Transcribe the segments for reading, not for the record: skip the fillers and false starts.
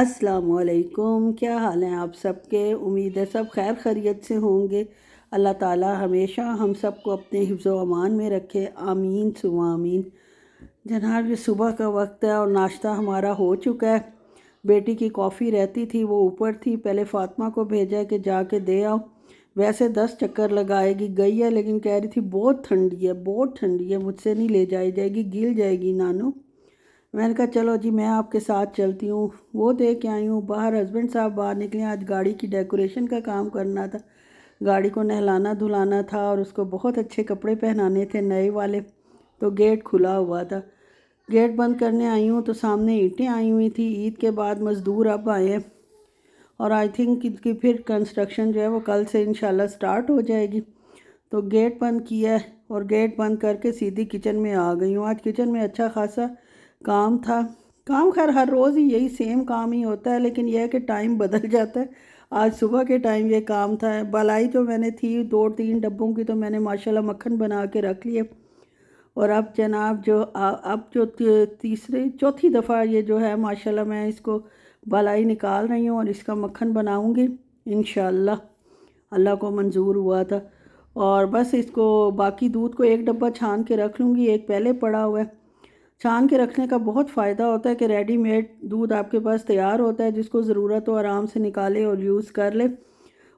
अस्सलामुअलैकुम, क्या हाल हैं आप सबके। उम्मीद है सब खैर खैरियत से होंगे। अल्लाह ताला हमेशा हम सबको अपने हिफ्ज़ व अमान में रखे, आमीन सुमा आमीन। जनाब ये सुबह का वक्त है और नाश्ता हमारा हो चुका है। बेटी की कॉफ़ी रहती थी, वो ऊपर थी, पहले फ़ातिमा को भेजा कि जाके दे आओ। वैसे 10 चक्कर लगाएगी, गई है लेकिन कह रही थी बहुत ठंडी है, बहुत ठंडी है, मुझसे नहीं ले जाई जाएगी, गिल जाएगी नानू। मैंने कहा चलो जी मैं आपके साथ चलती हूँ। वो दे के आई हूँ बाहर। हस्बैंड साहब बाहर निकले, आज गाड़ी की डेकोरेशन का काम करना था, गाड़ी को नहलाना धुलाना था और उसको बहुत अच्छे कपड़े पहनाने थे नए वाले। तो गेट खुला हुआ था, गेट बंद करने आई हूँ तो सामने ईंटें आई हुई थी। ईद के बाद मज़दूर अब आए हैं और आई थिंक कि फिर कंस्ट्रक्शन जो है वो कल से इंशाल्लाह स्टार्ट हो जाएगी। तो गेट बंद किया है और गेट बंद करके सीधी किचन में आ गई हूँ। आज किचन में अच्छा खासा काम था। काम खैर हर रोज़ ही यही सेम काम ही होता है, लेकिन यह है कि टाइम बदल जाता है। आज सुबह के टाइम ये काम था। बलाई जो मैंने थी 2-3 डब्बों की, तो मैंने माशाल्लाह मक्खन बना के रख लिए। और अब जनाब जो अब जो तीसरी चौथी दफ़ा ये जो है माशाल्लाह मैं इसको बलाई निकाल रही हूँ और इसका मक्खन बनाऊँगी इंशाल्लाह। अल्लाह को मंजूर हुआ था। और बस इसको बाकी दूध को एक डब्बा छान के रख लूँगी, एक पहले पड़ा हुआ है। छान के रखने का बहुत फ़ायदा होता है कि रेडीमेड दूध आपके पास तैयार होता है, जिसको ज़रूरत हो आराम से निकाले और यूज़ कर ले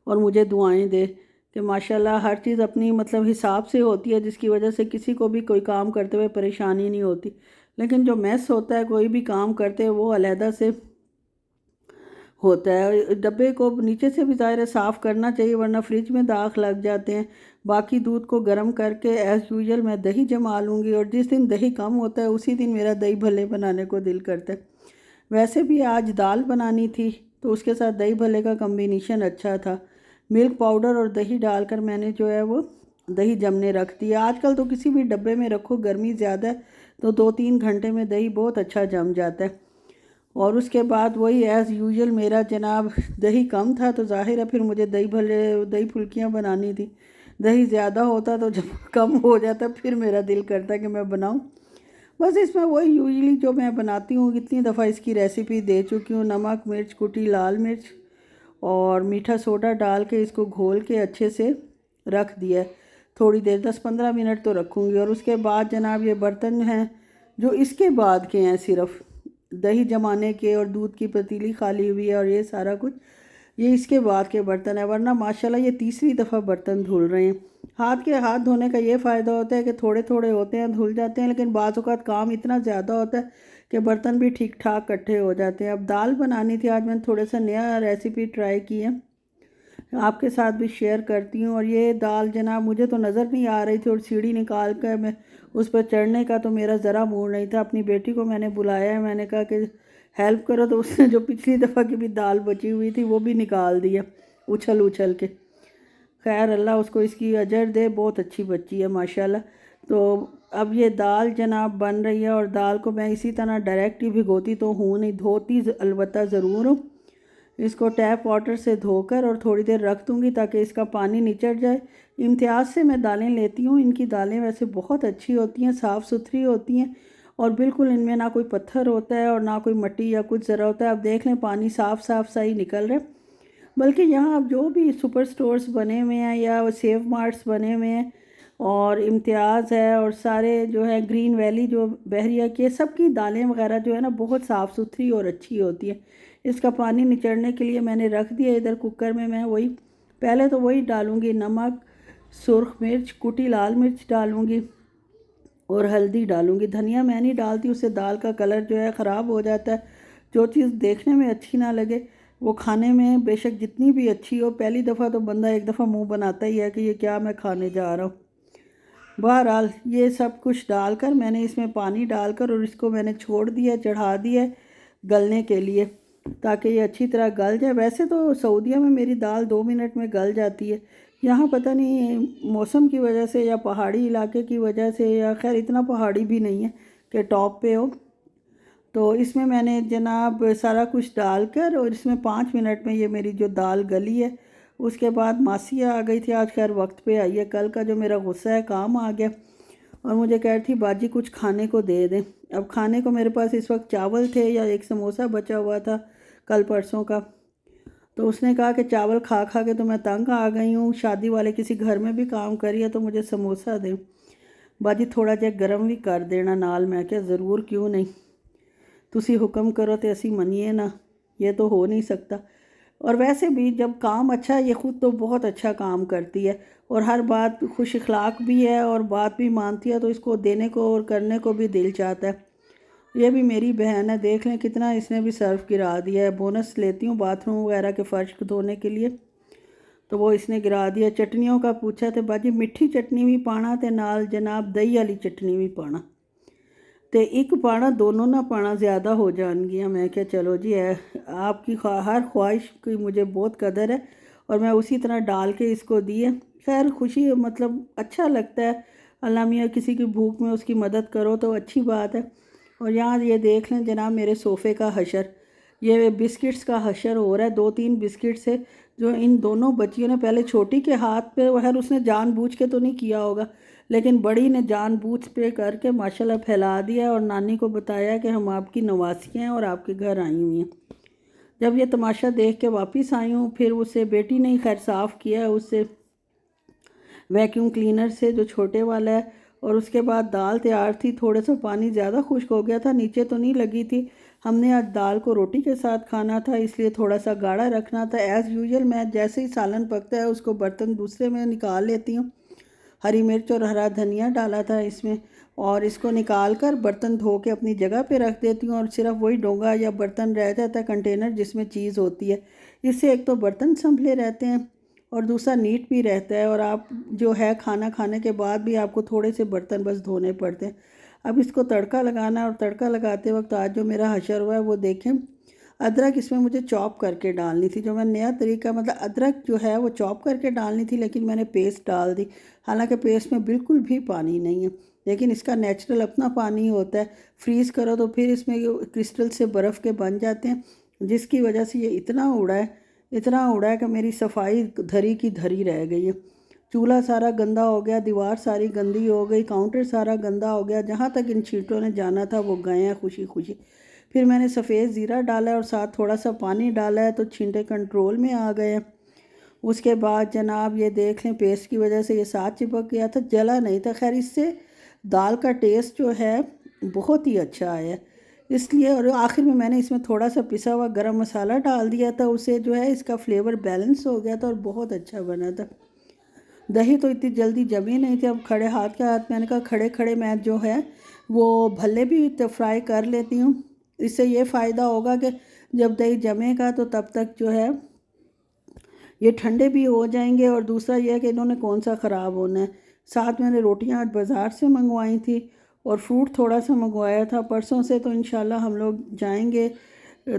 और मुझे दुआएं दे कि माशाल्लाह हर चीज़ अपनी मतलब हिसाब से होती है, जिसकी वजह से किसी को भी कोई काम करते हुए परेशानी नहीं होती। लेकिन जो मैस होता है कोई भी काम करते हैं वो अलहदा से होता है। डब्बे को नीचे से भी ज़ाहिर है साफ़ करना चाहिए, वरना फ्रिज में दाग लग जाते हैं। बाकी दूध को गर्म करके एज़ यूजुअल मैं दही जमा लूँगी और जिस दिन दही कम होता है उसी दिन मेरा दही भल्ले बनाने को दिल करता है। वैसे भी आज दाल बनानी थी तो उसके साथ दही भल्ले का कम्बिनेशन अच्छा था। मिल्क पाउडर और दही डालकर मैंने जो है वो दही जमने रख दिया। आजकल तो किसी भी डब्बे में रखो, गर्मी ज़्यादा है तो 2-3 घंटे में दही बहुत अच्छा जम जाता है। और उसके बाद वही एज़ यूजुअल मेरा जनाब दही कम था तो ज़ाहिर है फिर मुझे दही भल्ले दही फुल्कियाँ बनानी थी। दही ज़्यादा होता तो जब कम हो जाता फिर मेरा दिल करता कि मैं बनाऊँ। बस इसमें वही यूजुअली जो मैं बनाती हूँ, कितनी दफ़ा इसकी रेसिपी दे चुकी हूँ। नमक, मिर्च, कुटी लाल मिर्च और मीठा सोडा डाल के इसको घोल के अच्छे से रख दिया। थोड़ी देर 10-15 मिनट तो रखूँगी। और उसके बाद जनाब ये बर्तन हैं जो इसके बाद के हैं, सिर्फ दही जमाने के और दूध की पतीली खाली हुई है और ये सारा कुछ ये इसके बाद के बर्तन है। वरना माशाल्लाह ये तीसरी दफ़ा बर्तन धुल रहे हैं। हाथ धोने का ये फ़ायदा होता है कि थोड़े थोड़े होते हैं, धुल जाते हैं, लेकिन बाज़ औक़ात काम इतना ज़्यादा होता है कि बर्तन भी ठीक ठाक इकट्ठे हो जाते हैं। अब दाल बनानी थी, आज मैंने थोड़ा सा नया रेसिपी ट्राई की है, आपके साथ भी शेयर करती हूँ। और ये दाल जनाब मुझे तो नज़र नहीं आ रही थी और सीढ़ी निकाल कर मैं उस पर चढ़ने का तो मेरा ज़रा मूड नहीं था। अपनी बेटी को मैंने बुलाया है, मैंने कहा कि हेल्प करो, तो उसने जो पिछली दफ़ा की भी दाल बची हुई थी वो भी निकाल दिया उछल उछल के। खैर अल्लाह उसको इसकी अजर दे, बहुत अच्छी बच्ची है माशाल्लाह। तो अब ये दाल जनाब बन रही है और दाल को मैं इसी तरह डायरेक्ट ही भिगोती तो हूँ नहीं, धोती अलबत्ता ज़रूर हूँ। इसको टैप वाटर से धोकर और थोड़ी देर रख दूँगी ताकि इसका पानी निचड़ जाए। इम्तियाज़ से मैं दालें लेती हूँ, इनकी दालें वैसे बहुत अच्छी होती हैं, साफ़ सुथरी होती हैं और बिल्कुल इनमें ना कोई पत्थर होता है और ना कोई मिट्टी या कुछ ज़रा होता है। आप देख लें पानी साफ़ साफ़ सा ही निकल रहा है। बल्कि यहाँ अब जो भी सुपर स्टोर्स बने हुए हैं या सेव मार्ट्स बने हुए हैं और इम्तियाज़ है और सारे जो है ग्रीन वैली जो बहरिया के, सबकी दालें वगैरह जो है ना बहुत साफ़ सुथरी और अच्छी होती है। इसका पानी निचड़ने के लिए मैंने रख दिया इधर कुकर में। मैं वही पहले तो वही डालूँगी, नमक, सुर्ख मिर्च, कुटी लाल मिर्च डालूँगी और हल्दी डालूँगी। धनिया मैं नहीं डालती, उससे दाल का कलर जो है ख़राब हो जाता है। जो चीज़ देखने में अच्छी ना लगे वो खाने में बेशक जितनी भी अच्छी हो, पहली दफ़ा तो बंदा एक दफ़ा मुंह बनाता ही है कि ये क्या मैं खाने जा रहा हूँ। बहरहाल ये सब कुछ डालकर मैंने इसमें पानी डालकर और इसको मैंने छोड़ दिया, चढ़ा दिया गलने के लिए ताकि ये अच्छी तरह गल जाए। वैसे तो सऊदीया में मेरी दाल 2 मिनट में गल जाती है, यहाँ पता नहीं मौसम की वजह से या पहाड़ी इलाके की वजह से, या खैर इतना पहाड़ी भी नहीं है कि टॉप पे हो। तो इसमें मैंने जनाब सारा कुछ डालकर और इसमें 5 मिनट में ये मेरी जो दाल गली है। उसके बाद मासिया आ गई थी, आज खैर वक्त पे आई है। कल का जो मेरा गुस्सा है काम आ गया और मुझे कह रही थी बाजी कुछ खाने को दे दें। अब खाने को मेरे पास इस वक्त चावल थे या एक समोसा बचा हुआ था, कल परसों का। तो उसने कहा कि चावल खा खा के तो मैं तंग आ गई हूँ, शादी वाले किसी घर में भी काम करिए तो मुझे समोसा दे बाजी, थोड़ा जिहा गर्म भी कर देना नाल। मैं क्या ज़रूर, क्यों नहीं, तुसी हुक्म करो तो असी मनिए ना, ये तो हो नहीं सकता। और वैसे भी जब काम अच्छा है, ये ख़ुद तो बहुत अच्छा काम करती है और हर बात खुश अखलाक भी है और बात भी मानती है, तो इसको देने को और करने को भी दिल चाहता है। ये भी मेरी बहन है, देख लें कितना इसने भी सर्फ गिरा दिया है। बोनस लेती हूँ बाथरूम वगैरह के फ़र्श धोने के लिए, तो वो इसने गिरा दिया। चटनियों का पूछा तो बाजी मिठी चटनी भी पाना ते नाल जनाब दही वाली चटनी भी पाना, तो एक पाना दोनों ना पाना, ज़्यादा हो जाएंगियाँ। मैं क्या चलो जी है, आपकी हर ख्वाहिश की मुझे बहुत कदर है और मैं उसी तरह डाल के इसको दी है। खैर खुशी, मतलब अच्छा लगता है, अल्लाह मियाँ किसी की भूख में उसकी मदद करो तो अच्छी बात है। और यहाँ ये देख लें जनाब मेरे सोफ़े का हशर, ये बिस्किट्स का हशर हो रहा है। 2-3 बिस्किट्स है जो इन दोनों बच्चियों ने, पहले छोटी के हाथ पे, खैर उसने जानबूझ के तो नहीं किया होगा, लेकिन बड़ी ने जानबूझ पे करके माशाल्लाह फैला दिया और नानी को बताया कि हम आपकी नवासियाँ हैं और आपके घर आई हुई हैं। जब ये तमाशा देख के वापस आई हूँ, फिर उसे बेटी ने ही खैर साफ़ किया, उससे वैक्यूम क्लीनर से जो छोटे वाला है। और उसके बाद दाल तैयार थी, थोड़ा सा पानी ज़्यादा खुश्क हो गया था, नीचे तो नहीं लगी थी। हमने आज दाल को रोटी के साथ खाना था, इसलिए थोड़ा सा गाढ़ा रखना था। एज़ यूजुअल मैं जैसे ही सालन पकता है उसको बर्तन दूसरे में निकाल लेती हूँ। हरी मिर्च और हरा धनिया डाला था इसमें, और इसको निकाल कर बर्तन धो के अपनी जगह पे रख देती हूँ और सिर्फ वही डोंगा या बर्तन रह जाता है, कंटेनर जिसमें चीज़ होती है। इससे एक तो बर्तन संभले रहते हैं और दूसरा नीट भी रहता है, और आप जो है खाना खाने के बाद भी आपको थोड़े से बर्तन बस धोने पड़ते हैं। अब इसको तड़का लगाना है और तड़का लगाते वक्त आज जो मेरा हशर हुआ है वो देखें। अदरक इसमें मुझे चॉप करके डालनी थी, जो मैं नया तरीका, मतलब अदरक जो है वो चॉप करके डालनी थी, लेकिन मैंने पेस्ट डाल दी। हालांकि पेस्ट में बिल्कुल भी पानी नहीं है, लेकिन इसका नेचुरल अपना पानी होता है। फ्रीज़ करो तो फिर इसमें क्रिस्टल से बर्फ़ के बन जाते हैं, जिसकी वजह से ये इतना उड़ा है, इतना उड़ा है कि मेरी सफाई धरी की धरी रह गई है। चूल्हा सारा गंदा हो गया, दीवार सारी गंदी हो गई, काउंटर सारा गंदा हो गया, जहाँ तक इन चींटों ने जाना था वो गए हैं खुशी खुशी। फिर मैंने सफ़ेद ज़ीरा डाला है और साथ थोड़ा सा पानी डाला है, तो छींटे कंट्रोल में आ गए हैं। उसके बाद जनाब ये देख लें, पेस्ट की वजह से ये साथ चिपक गया था, जला नहीं था। खैर इससे दाल का टेस्ट जो है बहुत ही अच्छा आया, इसलिए। और आखिर में मैंने इसमें थोड़ा सा पिसा हुआ गरम मसाला डाल दिया था, उससे जो है इसका फ्लेवर बैलेंस हो गया था और बहुत अच्छा बना था। दही तो इतनी जल्दी जमी नहीं थी, अब खड़े हाथ के हाथ, मैंने कहा खड़े खड़े मैं जो है वो भल्ले भी फ्राई कर लेती हूँ। इससे ये फ़ायदा होगा कि जब दही जमेगा तो तब तक जो है ये ठंडे भी हो जाएंगे, और दूसरा यह है कि इन्होंने कौन सा ख़राब होना है। साथ मैंने रोटियां आज बाज़ार से मंगवाई थी और फ्रूट थोड़ा सा मंगवाया था। परसों से तो इंशाल्लाह हम लोग जाएंगे,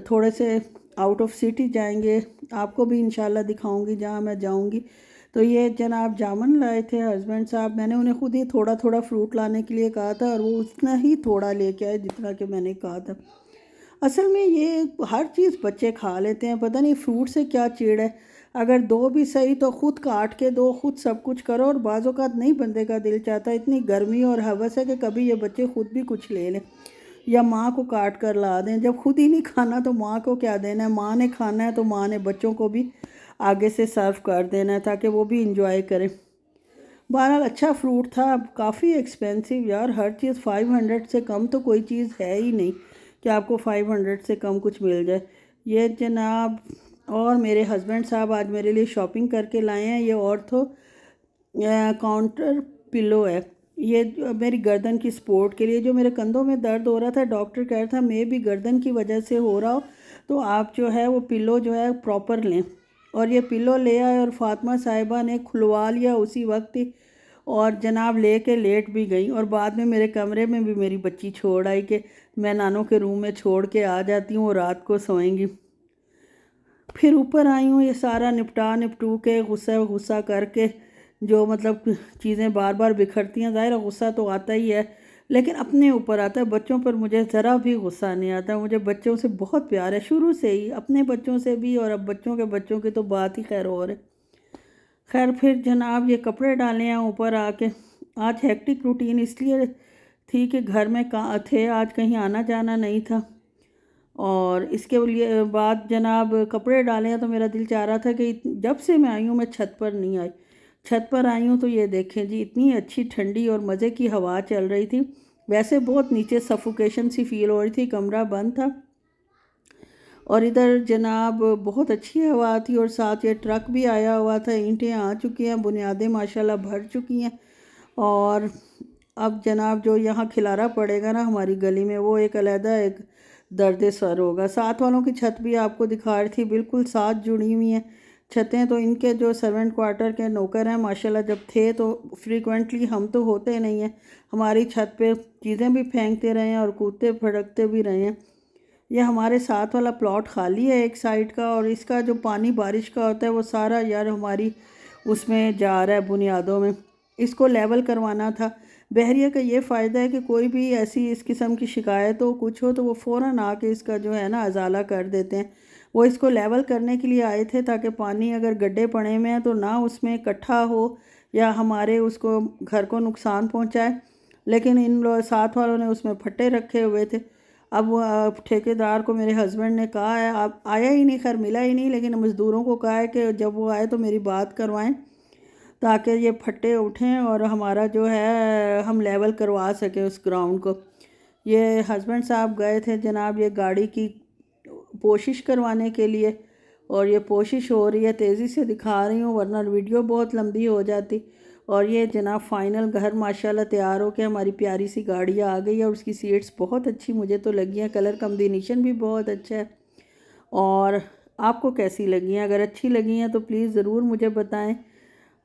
थोड़े से आउट ऑफ सिटी जाएंगे, आपको भी इंशाल्लाह दिखाऊंगी जहाँ मैं जाऊंगी। तो ये जनाब जामुन लाए थे हस्बैंड साहब, मैंने उन्हें खुद ही थोड़ा थोड़ा फ्रूट लाने के लिए कहा था और वो उतना ही थोड़ा लेके आए जितना कि मैंने कहा था। असल में ये हर चीज़ बच्चे खा लेते हैं, पता नहीं फ्रूट से क्या चिड़ है। अगर दो भी सही तो ख़ुद काट के दो, ख़ुद सब कुछ करो, और बाज़ औक़ात नहीं बंदे का दिल चाहता, इतनी गर्मी और हवस है कि कभी ये बच्चे ख़ुद भी कुछ ले लें या माँ को काट कर ला दें। जब खुद ही नहीं खाना तो माँ को क्या देना है, माँ ने खाना है तो माँ ने बच्चों को भी आगे से सर्व कर देना है ताकि वो भी इंजॉय करें। बहरहाल अच्छा फ्रूट था, काफ़ी एक्सपेंसिव यार, हर चीज़ 500 से कम तो कोई चीज़ है ही नहीं कि आपको 500 से कम कुछ मिल जाए। ये जनाब, और मेरे हस्बैंड साहब आज मेरे लिए शॉपिंग करके लाए हैं, ये ऑर्थो काउंटर पिलो है। ये मेरी गर्दन की सपोर्ट के लिए, जो मेरे कंधों में दर्द हो रहा था, डॉक्टर कह रहा था मे भी गर्दन की वजह से हो रहा हो, तो आप जो है वो पिलो जो है प्रॉपर लें। और ये पिलो ले आए और फातिमा साहिबा ने खुलवा लिया उसी वक्त ही, और जनाब ले के लेट भी गई, और बाद में मेरे कमरे में भी मेरी बच्ची छोड़ आई कि मैं नानों के रूम में छोड़ के आ जाती हूँ, रात को सोएंगी। फिर ऊपर आई हूँ, ये सारा निपटू के गुस्सा गुस्सा करके, जो मतलब चीज़ें बार बार बिखरती हैं, ज़ाहिर गुस्सा तो आता ही है, लेकिन अपने ऊपर आता है। बच्चों पर मुझे ज़रा भी गुस्सा नहीं आता, मुझे बच्चों से बहुत प्यार है शुरू से ही, अपने बच्चों से भी, और अब बच्चों के बच्चों की तो बात ही खैर और है। खैर फिर जनाब ये कपड़े डाले हैं ऊपर आके। आज हेक्टिक रूटीन इसलिए थी कि घर में थे, आज कहीं आना जाना नहीं था, और इसके लिए बाद जनाब कपड़े डाले हैं तो मेरा दिल चाह रहा था कि जब से मैं आई हूँ मैं छत पर नहीं आई। छत पर आई हूँ तो ये देखें जी, इतनी अच्छी ठंडी और मज़े की हवा चल रही थी। वैसे बहुत नीचे सफोकेशन सी फील हो रही थी, कमरा बंद था और इधर जनाब बहुत अच्छी हवा थी और साथ ये ट्रक भी आया हुआ था। ईंटें आ चुकी हैं, बुनियादें माशाल्लाह भर चुकी हैं। और अब जनाब जो यहाँ खिलारा पड़ेगा ना हमारी गली में, वो एक अलहदा एक दर्द सर होगा। साथ वालों की छत भी आपको दिखा रही थी, बिल्कुल साथ जुड़ी हुई हैं छतें। तो इनके जो सर्वेंट क्वार्टर के नौकर हैं माशाल्लाह, जब थे तो फ्रीक्वेंटली, हम तो होते नहीं हैं, हमारी छत पे चीज़ें भी फेंकते रहे हैं और कूदते फड़कते भी रहे हैं। ये हमारे साथ वाला प्लॉट खाली है एक साइड का, और इसका जो पानी बारिश का होता है वो सारा यार हमारी उसमें जा रहा है बुनियादों में। इसको लेवल करवाना था। बहरिया का ये फ़ायदा है कि कोई भी ऐसी इस किस्म की शिकायत हो कुछ हो तो वो फ़ौरन आके इसका जो है ना अजाला कर देते हैं। वो इसको लेवल करने के लिए आए थे ताकि पानी अगर गड्ढे पड़े हुए हैं तो ना उसमें इकट्ठा हो या हमारे उसको घर को नुकसान पहुंचाए। लेकिन इन लोग साथ वालों ने उसमें फट्टे रखे हुए थे। अब वो ठेकेदार को मेरे हस्बैंड ने कहा है, आप आया ही नहीं, खैर मिला ही नहीं, लेकिन मज़दूरों को कहा है कि जब वो आए तो मेरी बात करवाएं ताकि ये फट्टे उठें और हमारा जो है हम लेवल करवा सकें उस ग्राउंड को। ये हस्बैंड साहब गए थे जनाब ये गाड़ी की कोशिश करवाने के लिए, और ये कोशिश हो रही है, तेज़ी से दिखा रही हूँ वरना वीडियो बहुत लंबी हो जाती। और ये जनाब फ़ाइनल घर माशाल्लाह तैयार हो के हमारी प्यारी सी गाड़ी आ गई है और उसकी सीट्स बहुत अच्छी मुझे तो लगी हैं, कलर कम्बिनेशन भी बहुत अच्छा है। और आपको कैसी लगी हैं? अगर अच्छी लगी हैं तो प्लीज़ ज़रूर मुझे बताएं।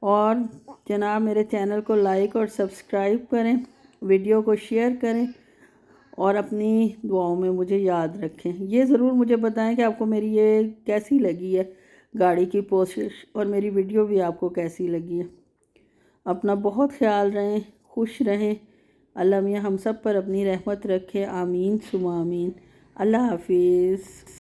और जनाब मेरे चैनल को लाइक और सब्सक्राइब करें, वीडियो को शेयर करें और अपनी दुआओं में मुझे याद रखें। ये ज़रूर मुझे बताएं कि आपको मेरी ये कैसी लगी है गाड़ी की कोशिश, और मेरी वीडियो भी आपको कैसी लगी है। अपना बहुत ख्याल रहें, खुश रहें। अल्लाह मियाँ हम सब पर अपनी रहमत रखे। आमीन सुमा आमीन। अल्लाह हाफिज़।